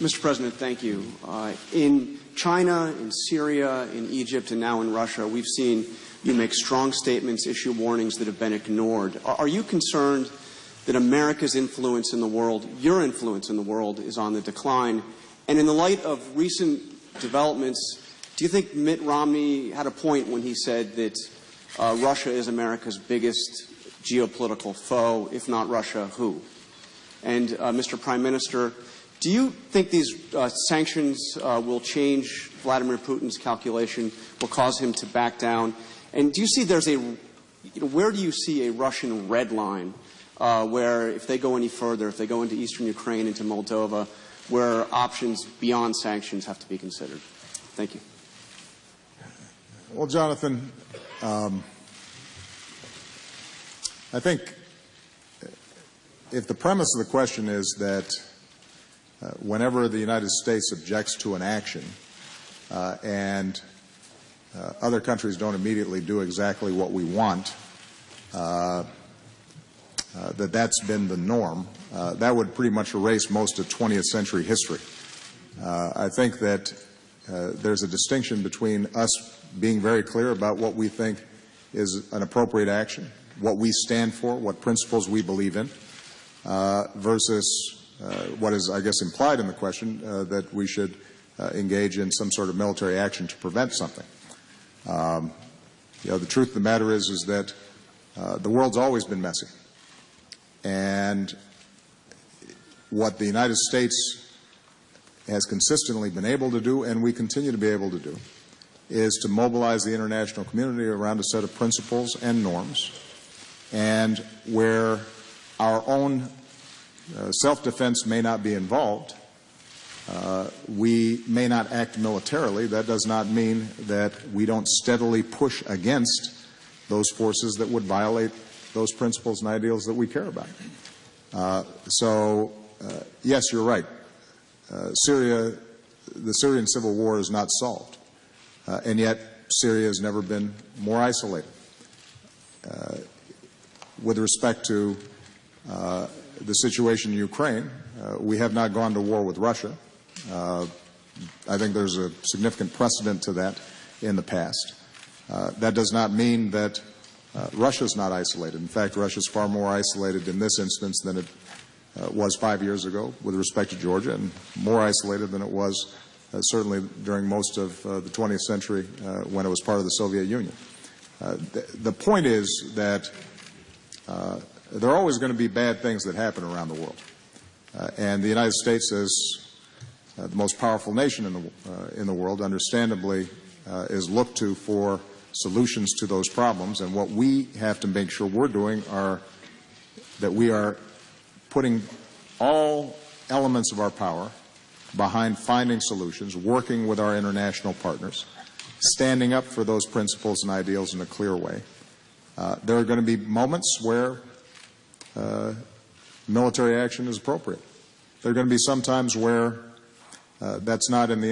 Mr. President, thank you. In China, in Syria, in Egypt, and now in Russia, we've seen you make strong statements, issue warnings that have been ignored. Are you concerned that America's influence in the world, your influence in the world, is on the decline? And in the light of recent developments, do you think Mitt Romney had a point when he said that Russia is America's biggest geopolitical foe? If not Russia, who? And Mr. Prime Minister, do you think these sanctions will change Vladimir Putin's calculation, will cause him to back down? And do you see there's where do you see a Russian red line where if they go any further, if they go into eastern Ukraine, into Moldova, where options beyond sanctions have to be considered? Thank you. Well, Jonathan, I think if the premise of the question is that whenever the United States objects to an action and other countries don't immediately do exactly what we want, that's been the norm, that would pretty much erase most of 20th century history. I think that there's a distinction between us being very clear about what we think is an appropriate action, what we stand for, what principles we believe in, versus what is, I guess, implied in the question, that we should engage in some sort of military action to prevent something. The truth of the matter is that the world's always been messy. And what the United States has consistently been able to do, and we continue to be able to do, is to mobilize the international community around a set of principles and norms. And where our own self-defense may not be involved, we may not act militarily. That does not mean that we don't steadily push against those forces that would violate those principles and ideals that we care about. Yes, you're right. The Syrian civil war is not solved. And yet Syria has never been more isolated. With respect to the situation in Ukraine, we have not gone to war with Russia. I think there's a significant precedent to that in the past. That does not mean that Russia's not isolated. In fact, Russia's far more isolated in this instance than it was 5 years ago with respect to Georgia, and more isolated than it was certainly during most of the 20th century when it was part of the Soviet Union. The point is that there are always going to be bad things that happen around the world. And the United States, as the most powerful nation in the world, understandably is looked to for solutions to those problems. And what we have to make sure we're doing are that we are putting all elements of our power behind finding solutions, working with our international partners, standing up for those principles and ideals in a clear way. There are going to be moments where military action is appropriate. There are going to be some times where that's not in the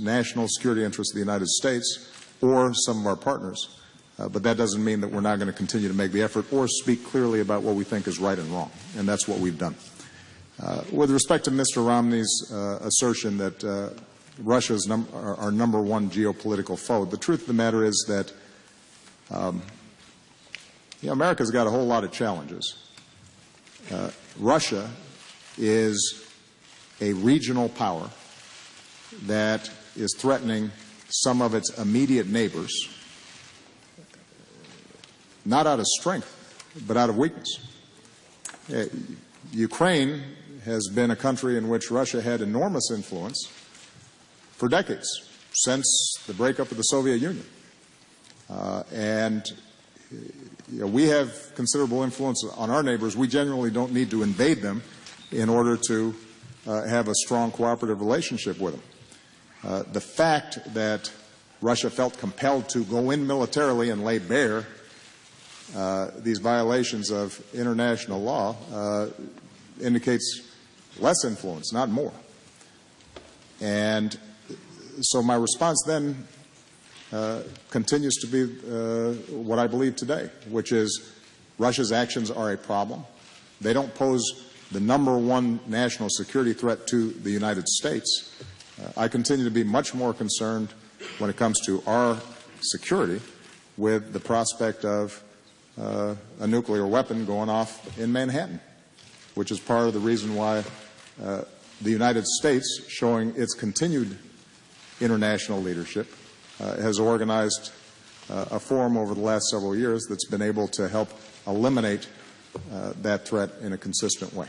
national security interests of the United States or some of our partners. But that doesn't mean that we're not going to continue to make the effort or speak clearly about what we think is right and wrong. And that's what we've done. With respect to Mr. Romney's assertion that Russia is our number one geopolitical foe, the truth of the matter is that America's got a whole lot of challenges. Russia is a regional power that is threatening some of its immediate neighbors, not out of strength, but out of weakness. Ukraine has been a country in which Russia had enormous influence for decades, since the breakup of the Soviet Union. We have considerable influence on our neighbors. We generally don't need to invade them in order to have a strong cooperative relationship with them. The fact that Russia felt compelled to go in militarily and lay bare these violations of international law indicates less influence, not more. And so my response then continues to be what I believe today, which is Russia's actions are a problem. They don't pose the number one national security threat to the United States, I continue to be much more concerned when it comes to our security with the prospect of a nuclear weapon going off in Manhattan, which is part of the reason why the United States, showing its continued international leadership, has organized a forum over the last several years that's been able to help eliminate that threat in a consistent way.